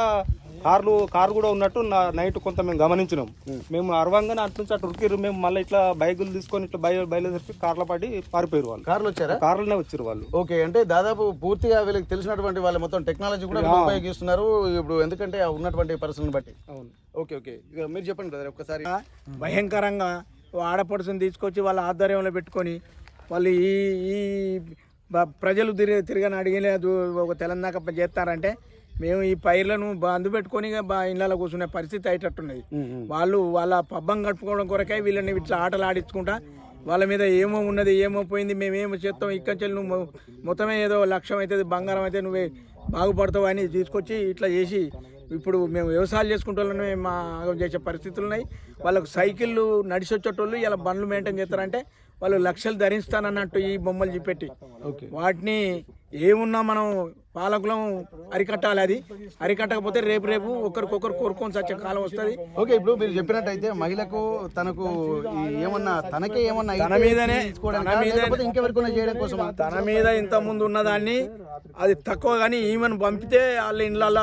S4: కారు కూడా ఉన్నట్టు నైట్ కొంత మేము గమనించినాం. మేము అరవంగానే అటు నుంచి అటు ఉరికిరు. మేము మళ్ళీ ఇట్లా బైకులు తీసుకొని ఇట్లా బయలుదేరి కార్లో పడి పారిపోయారు వాళ్ళు.
S1: కార్లు వచ్చారా?
S4: కార్లోనే వచ్చారు వాళ్ళు.
S1: ఓకే, అంటే దాదాపు పూర్తిగా వీళ్ళకి తెలిసినటువంటి వాళ్ళు మొత్తం టెక్నాలజీ కూడా ఉపయోగిస్తున్నారు ఇప్పుడు, ఎందుకంటే ఉన్నటువంటి పరిస్థితులను బట్టి.
S4: అవును.
S1: ఓకే ఓకే, ఇక మీరు చెప్పండి బ్రదర్ ఒక్కసారి.
S5: భయంకరంగా ఆడపడుచుని తీసుకొచ్చి వాళ్ళ ఆధ్వర్యంలో పెట్టుకొని వాళ్ళు ఈ ప్రజలు తిరగని అడిగలేదు ఒక తెలంగాణ చేస్తారంటే మేము ఈ పైర్లను బంధు పెట్టుకొని ఇళ్ళలో కూర్చునే పరిస్థితి అయ్యేటట్టున్నది. వాళ్ళు వాళ్ళ పబ్బం కట్టుకోవడం కొరకే వీళ్ళని ఇట్లా ఆటలు ఆడించుకుంటా వాళ్ళ మీద ఏమో ఉన్నది ఏమో పోయింది మేమేమో చేస్తాం ఇక్కడి నువ్వు మొత్తమే ఏదో లక్ష్యం అవుతుంది బంగారం అయితే నువ్వే బాగుపడతావు అని తీసుకొచ్చి ఇట్లా చేసి ఇప్పుడు మేము వ్యవసాయాలు చేసుకుంటే మా చేసే పరిస్థితులు ఉన్నాయి. వాళ్ళకు సైకిళ్ళు నడిచి వచ్చేటోళ్ళు ఇలా బండ్లు మెయింటైన్ చేస్తారంటే వాళ్ళు లక్షలు ధరిస్తానన్నట్టు ఈ బొమ్మలు చూపెట్టి వాటిని ఏమున్నా మనం పాలకులం అరికట్టాలి. అది అరికట్టకపోతే రేపు ఒకరికొకరు కోరుకొని వచ్చే కాలం వస్తుంది.
S1: ఓకే, ఇప్పుడు మీరు చెప్పినట్టయితే మహిళకు తనకు ఏమన్నా తనకే ఏమన్నా
S5: తన మీదనే
S1: ఇంకెవరికైనా చేయడం కోసం
S5: తన మీద ఇంత ముందు ఉన్నదాన్ని అది తక్కువ కానీ ఈమెను పంపితే వాళ్ళ ఇండ్ల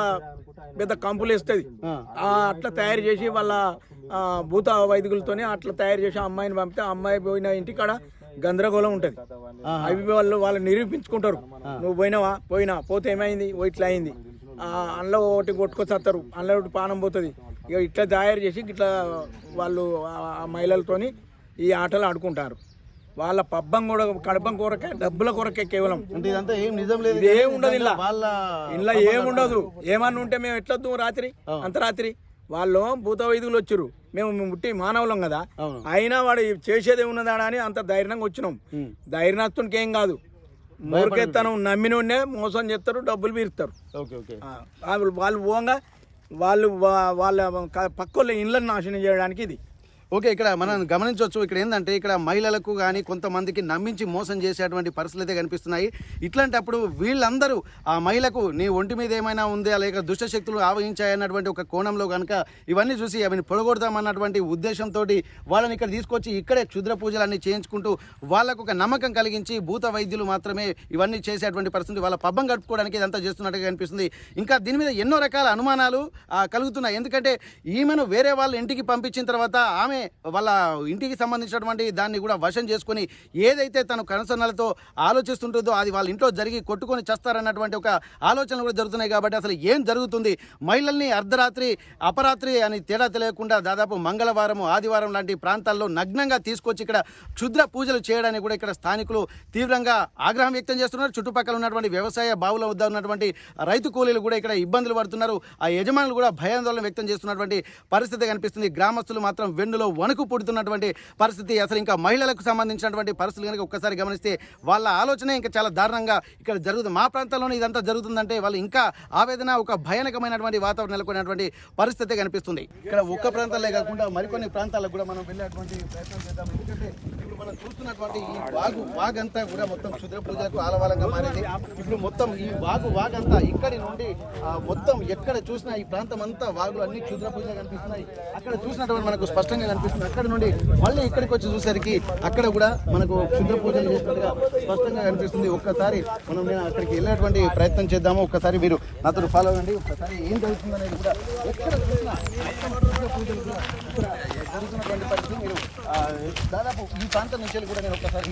S5: పెద్ద కంపులు వేస్తుంది. అట్లా తయారు చేసి వాళ్ళ భూత వైదికులతోనే అట్లా తయారు చేసి అమ్మాయిని పంపితే అమ్మాయి పోయిన ఇంటికాడ గందరగోళం ఉంటుంది. అవి వాళ్ళు నిరూపించుకుంటారు. నువ్వు పోతే ఏమైంది ఇట్లా అయింది అందులో ఒకటి కొట్టుకొచ్చేస్తారు, అందులో ఒకటి పానం పోతుంది. ఇక ఇట్లా తయారు చేసి ఇట్లా వాళ్ళు ఆ మహిళలతోని ఈ ఆటలు ఆడుకుంటారు. వాళ్ళ పబ్బం కూడా కడపం కొరకే డబ్బుల కొరకే కేవలం. ఏముండదు ఇలా ఏముండదు. ఏమన్నా ఉంటే మేము ఎట్లొద్దు రాత్రి అంతరాత్రి వాళ్ళు భూత వైదికులు వచ్చారు, మేము ముట్టి మానవులం కదా, అయినా వాడు చేసేది ఉన్నదా అని అంత ధైర్యంగా వచ్చినాం. ధైర్యస్తునికి ఏం కాదు, మూర్ఖెత్తనం నమ్మినోనే మోసం చేస్తారు, డబ్బులు పీరుస్తారు. వాళ్ళు పోగా వాళ్ళ పక్కల ఇళ్ళని నాశనం చేయడానికి ఇది.
S1: ఓకే, ఇక్కడ మనం గమనించవచ్చు. ఇక్కడ ఏంటంటే ఇక్కడ మహిళలకు కానీ కొంతమందికి నమ్మించి మోసం చేసేటువంటి పరిస్థితులు అయితే కనిపిస్తున్నాయి. ఇట్లాంటప్పుడు వీళ్ళందరూ ఆ మహిళకు నీ ఒంటి మీద ఏమైనా ఉందా లేక దుష్టశక్తులు ఆవహించాయన్నటువంటి ఒక కోణంలో కనుక ఇవన్నీ చూసి అవిని పొడగొడదామన్నటువంటి ఉద్దేశంతో వాళ్ళని ఇక్కడ తీసుకొచ్చి ఇక్కడే క్షుద్ర పూజలన్నీ చేయించుకుంటూ వాళ్ళకు ఒక నమ్మకం కలిగించి భూత వైద్యులు మాత్రమే ఇవన్నీ చేసేటువంటి పరిస్థితి, వాళ్ళ పబ్బం గడుపుకోవడానికి ఇదంతా చేస్తున్నట్టుగా కనిపిస్తుంది. ఇంకా దీని మీద ఎన్నో రకాల అనుమానాలు కలుగుతున్నాయి. ఎందుకంటే ఈమెను వేరే వాళ్ళ ఇంటికి పంపించిన తర్వాత ఆమె వాళ్ళ ఇంటికి సంబంధించినటువంటి దాన్ని కూడా వశం చేసుకొని ఏదైతే తను కనసనలతో ఆలోచిస్తుంటుందో అది వాళ్ళ ఇంట్లో జరిగి కొట్టుకొని చేస్తారన్నటువంటి ఒక ఆలోచనలు కూడా జరుగుతున్నాయి. కాబట్టి అసలు ఏం జరుగుతుంది, మహిళల్ని అర్ధరాత్రి అపరాత్రి అని తేడా తెలియకుండా దాదాపు మంగళవారం ఆదివారం లాంటి ప్రాంతాల్లో నగ్నంగా తీసుకొచ్చి ఇక్కడ క్షుద్ర పూజలు చేయడానికి కూడా ఇక్కడ స్థానికులు తీవ్రంగా ఆగ్రహం వ్యక్తం చేస్తున్నారు. చుట్టుపక్కల ఉన్నటువంటి వ్యవసాయ బావుల వద్ద ఉన్నటువంటి రైతు కూలీలు కూడా ఇక్కడ ఇబ్బందులు పడుతున్నారు. ఆ యజమానులు కూడా భయాందోళన వ్యక్తం చేస్తున్నటువంటి పరిస్థితి కనిపిస్తుంది. గ్రామస్తులు మాత్రం వెన్నులో వణుకు పుడుతున్నటువంటి పరిస్థితి. అసలు ఇంకా మహిళలకు సంబంధించినటువంటి పరిస్థితులు కనుక ఒక్కసారి గమనిస్తే వాళ్ళ ఆలోచన ఇంకా చాలా దారుణంగా ఇక్కడ జరుగుతుంది. మా ప్రాంతాల్లోనే ఇదంతా జరుగుతుందంటే వాళ్ళు ఇంకా ఆవేదన, ఒక భయానకమైనటువంటి వాతావరణం నెలకొన్నటువంటి పరిస్థితి కనిపిస్తుంది. ఇక్కడ ఒక్క ప్రాంతాలే కాకుండా మరికొన్ని ప్రాంతాలకు కూడా మనం వెళ్ళేటువంటి ప్రయత్నం చేద్దాం. ఎందుకంటే ఇప్పుడు మనం చూస్తున్నటువంటి ఈ వాగంతా కూడా మొత్తం క్షుద్ర పూజలకు ఆలవాలంగా మారింది. ఇప్పుడు మొత్తం ఈ వాగంతా ఇక్కడి నుండి మొత్తం ఎక్కడ చూసినా ఈ ప్రాంతం అంతా వాగులు అన్ని క్షుద్ర పూజలు కనిపిస్తున్నాయి. అక్కడ చూసినటువంటి మనకు స్పష్టంగా కనిపిస్తుంది. అక్కడ నుండి మళ్ళీ ఇక్కడికి వచ్చి చూసరికి అక్కడ కూడా మనకు క్షుద్ర పూజలు చేసినట్టుగా స్పష్టంగా కనిపిస్తుంది. ఒక్కసారి మనం నేను అక్కడికి వెళ్ళేటువంటి ప్రయత్నం చేద్దాము. ఒక్కసారి మీరు నాతో ఫాలో అవ్వండి. ఒక్కసారి ఏం జరుగుతుందనేది కూడా ఎక్కడ చూసినా క్షుద్ర పూజలు కూడా ఇక్కడ జరుగుతున్నటువంటి పరిస్థితి. మీరు దాదాపు ఈ ప్రాంతం నుంచి కూడా నేను ఒక్కసారి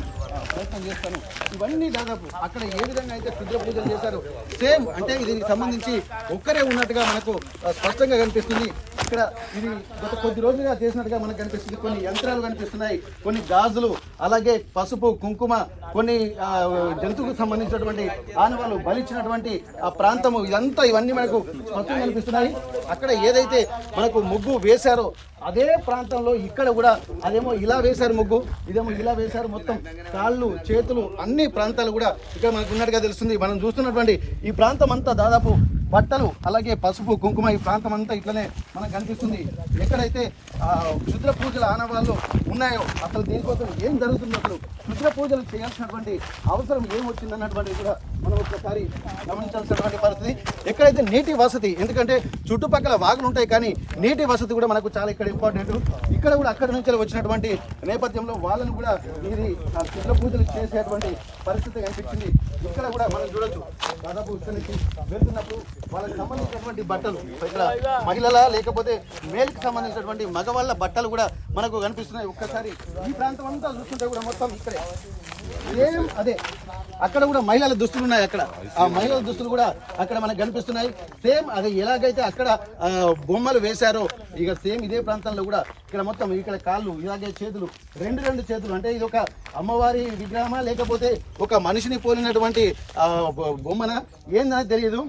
S1: ప్రయత్నం చేస్తాను. ఇవన్నీ దాదాపు అక్కడ ఏ విధంగా అయితే క్షుద్ర పూజలు చేశారో సేమ్ అంటే దీనికి సంబంధించి ఒక్కరే ఉన్నట్టుగా మనకు స్పష్టంగా కనిపిస్తుంది. ఇక్కడ ఇది గత కొద్ది రోజులుగా చేసినట్టుగా మనకు కనిపిస్తుంది. కొన్ని యంత్రాలు కనిపిస్తున్నాయి, కొన్ని గాజులు, అలాగే పసుపు కుంకుమ, కొన్ని జంతువుకు సంబంధించినటువంటి ఆనవాళ్ళు బలిచ్చినటువంటి ఆ ప్రాంతము ఇవన్నీ మనకు స్పష్టంగా కనిపిస్తున్నాయి. అక్కడ ఏదైతే మనకు ముగ్గు వేశారో అదే ప్రాంతంలో ఇక్కడ కూడా అదేమో ఇలా వేశారు ముగ్గు, ఇదేమో ఇలా వేశారు. మొత్తం కాళ్ళు చేతులు అన్ని ప్రాంతాలు కూడా ఇక్కడ మనకు ఉన్నట్టుగా తెలుస్తుంది. మనం చూస్తున్నటువంటి ఈ ప్రాంతం అంతా దాదాపు బట్టలు అలాగే పసుపు కుంకుమ ఈ ప్రాంతం అంతా ఇట్లనే మనకు కనిపిస్తుంది. ఎక్కడైతే క్షుద్ర పూజల ఆనవాళ్ళు ఉన్నాయో అసలు దీనికోసం ఏం జరుగుతుందో, అసలు క్షుద్ర పూజలు చేయాల్సినటువంటి అవసరం ఏం వచ్చిందన్నటువంటిది కూడా మనం ఒక్కసారి గమనించాల్సినటువంటి పరిస్థితి. ఎక్కడైతే నీటి వసతి, ఎందుకంటే చుట్టుపక్కల వాగులు ఉంటాయి కానీ నీటి వసతి కూడా మనకు చాలా ఇక్కడ ఇంపార్టెంట్. ఇక్కడ కూడా అక్కడి నుంచి వచ్చినటువంటి నేపథ్యంలో వాళ్ళను కూడా ఇది క్షుద్ర పూజలు చేసేటువంటి పరిస్థితి కనిపించింది. ఇక్కడ కూడా మనం చూడొచ్చు, దాదాపు ఇక్కడ నుంచి వెళ్తున్నప్పుడు వాళ్ళకి సంబంధించినటువంటి బట్టలు, ఇక్కడ మహిళల లేకపోతే మేల్కి సంబంధించినటువంటి మగవాళ్ళ బట్టలు కూడా మనకు కనిపిస్తున్నాయి. ఒక్కసారి ఈ ప్రాంతం అంతా చూస్తుంటే కూడా మొత్తం ఇక్కడే సేమ్ అదే. అక్కడ కూడా మహిళల దుస్తులు ఉన్నాయి, అక్కడ ఆ మహిళల దుస్తులు కూడా అక్కడ మనకు కనిపిస్తున్నాయి. సేమ్ అది ఎలాగైతే అక్కడ బొమ్మలు వేశారో ఇక సేమ్ ఇదే ప్రాంతంలో కూడా ఇక్కడ మొత్తం ఇక్కడ కాళ్ళు, ఇలాగే చేతులు, రెండు చేతులు. అంటే ఇది ఒక అమ్మవారి విగ్రహమా లేకపోతే ఒక మనిషిని పోలినటువంటి బొమ్మన ఏందని తెలియదు.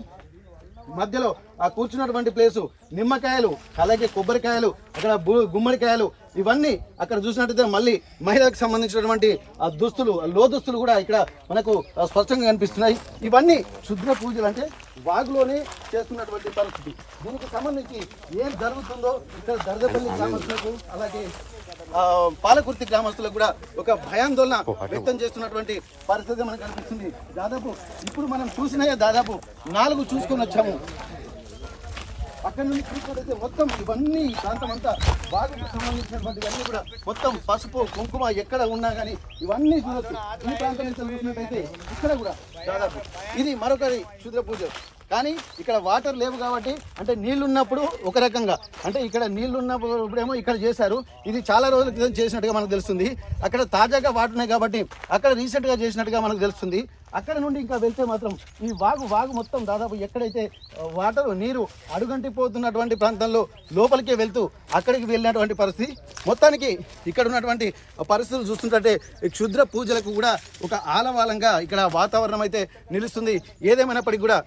S1: మధ్యలో ఆ కూర్చున్నటువంటి ప్లేసు నిమ్మకాయలు, అలాగే కొబ్బరికాయలు, అక్కడ గుమ్మడికాయలు, ఇవన్నీ అక్కడ చూసినట్టయితే మళ్ళీ మహిళలకు సంబంధించినటువంటి ఆ దుస్తులు, లోదుస్తులు కూడా ఇక్కడ మనకు స్పష్టంగా కనిపిస్తున్నాయి. ఇవన్నీ క్షుద్ర పూజలు అంటే వాగులోనే చేస్తున్నటువంటి పరిస్థితి. దీనికి సంబంధించి ఏం జరుగుతుందో ఇక్కడ దర్దపల్లి గ్రామస్తులకు అలాగే పాలకుర్తి గ్రామస్తులకు కూడా ఒక భయాందోళన వ్యక్తం చేస్తున్నటువంటి పరిస్థితి మనకు కనిపిస్తుంది. దాదాపు ఇప్పుడు మనం చూసినాయే దాదాపు 4 చూసుకొని వచ్చాము. అక్కడ నుండి చూసినట్టయితే మొత్తం ఇవన్నీ ఈ ప్రాంతం అంతా బాగా సంబంధించినటువంటివన్నీ కూడా మొత్తం పసుపు కుంకుమ ఎక్కడ ఉన్నా కానీ ఇవన్నీ చూడొచ్చు. ఈ ప్రాంతం నుంచి చూసినట్టయితే ఇక్కడ కూడా దాదాపు ఇది మరొకరి క్షుద్ర పూజ. కానీ ఇక్కడ వాటర్ లేవు కాబట్టి, అంటే నీళ్లు ఉన్నప్పుడు ఒక రకంగా, అంటే ఇక్కడ నీళ్లు ఉన్నప్పుడేమో ఇక్కడ చేశారు. ఇది చాలా రోజుల క్రితం చేసినట్టుగా మనకు తెలుస్తుంది. అక్కడ తాజాగా వాటర్ ఉన్నాయి కాబట్టి అక్కడ రీసెంట్గా చేసినట్టుగా మనకు తెలుస్తుంది. అక్కడ నుండి ఇంకా వెళ్తే మాత్రం ఈ వాగు మొత్తం దాదాపు ఎక్కడైతే వాటర్ నీరు అడుగంటిపోతున్నటువంటి ప్రాంతంలో లోపలికే వెళ్తూ అక్కడికి వెళ్ళినటువంటి పరిస్థితి. మొత్తానికి ఇక్కడ ఉన్నటువంటి పరిస్థితులు చూస్తుంటే క్షుద్ర పూజలకు కూడా ఒక ఆలవాలంగా ఇక్కడ వాతావరణం అయితే నిలుస్తుంది. ఏదేమైనప్పటికీ కూడా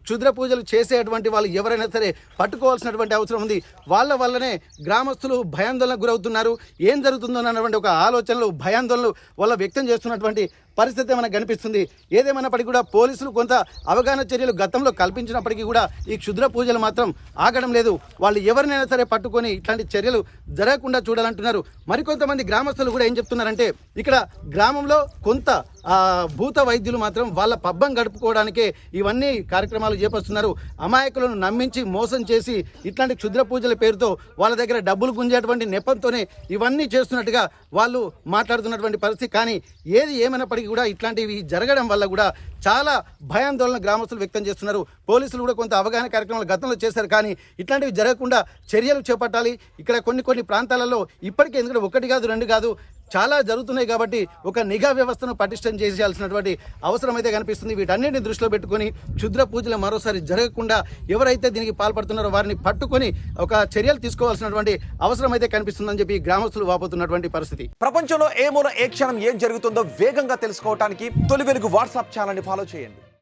S1: క్షుద్ర పూజలు చేసేటువంటి వాళ్ళు ఎవరైనా సరే పట్టుకోవాల్సినటువంటి అవసరం ఉంది. వాళ్ళ వల్లనే గ్రామస్తులు భయాందోళనకు గురవుతున్నారు. ఏం జరుగుతుందో అన్నటువంటి ఒక ఆలోచనలు, భయాందోళనలు వాళ్ళ వ్యక్తం చేస్తున్నటువంటి పరిస్థితి మనకు కనిపిస్తుంది. ఏదేమైనప్పటికీ కూడా పోలీసులు కొంత అవగాహన చర్యలు గతంలో కల్పించినప్పటికీ కూడా ఈ క్షుద్ర పూజలు మాత్రం ఆగడం లేదు. వాళ్ళు ఎవరినైనా సరే పట్టుకొని ఇట్లాంటి చర్యలు జరగకుండా చూడాలంటున్నారు. మరికొంతమంది గ్రామస్తులు కూడా ఏం చెప్తున్నారంటే ఇక్కడ గ్రామంలో కొంత భూత వైద్యులు మాత్రం వాళ్ళ పబ్బం గడుపుకోవడానికే ఇవన్నీ కార్యక్రమాలు చేపడుతున్నారు. అమాయకులను నమ్మించి మోసం చేసి ఇట్లాంటి క్షుద్ర పూజల పేరుతో వాళ్ళ దగ్గర డబ్బులు గుంజేటువంటి నెపంతోనే ఇవన్నీ చేస్తున్నట్టుగా వాళ్ళు మాట్లాడుతున్నటువంటి పరిస్థితి. కానీ ఏది ఏమైనప్పటికీ కూడా ఇట్లాంటివి జరగడం వల్ల కూడా చాలా భయాందోళన గ్రామస్తులు వ్యక్తం చేస్తున్నారు. పోలీసులు కూడా కొంత అవగాహన కార్యక్రమాలు గతంలో చేశారు. కానీ ఇట్లాంటివి జరగకుండా చర్యలు చేపట్టాలి. ఇక్కడ కొన్ని ప్రాంతాలలో ఇప్పటికే, ఎందుకంటే 1 కాదు 2 కాదు చాలా జరుగుతున్నాయి కాబట్టి ఒక నిఘా వ్యవస్థను పటిష్టం చేయాల్సినటువంటి అవసరం అయితే కనిపిస్తుంది. వీటన్నిటిని దృష్టిలో పెట్టుకొని క్షుద్ర పూజలు మరోసారి జరగకుండా ఎవరైతే దీనికి పాల్పడుతున్నారో వారిని పట్టుకొని ఒక చర్యలు తీసుకోవాల్సినటువంటి అవసరం అయితే కనిపిస్తుందని చెప్పి గ్రామస్తులు వాపోతున్నటువంటి పరిస్థితి.
S6: ప్రపంచంలో ఏ మూల ఏ క్షణం ఏం జరుగుతుందో వేగంగా తెలుసుకోవడానికి తొలి వెలుగు వాట్సాప్ ఛానల్ని ఫాలో చేయండి.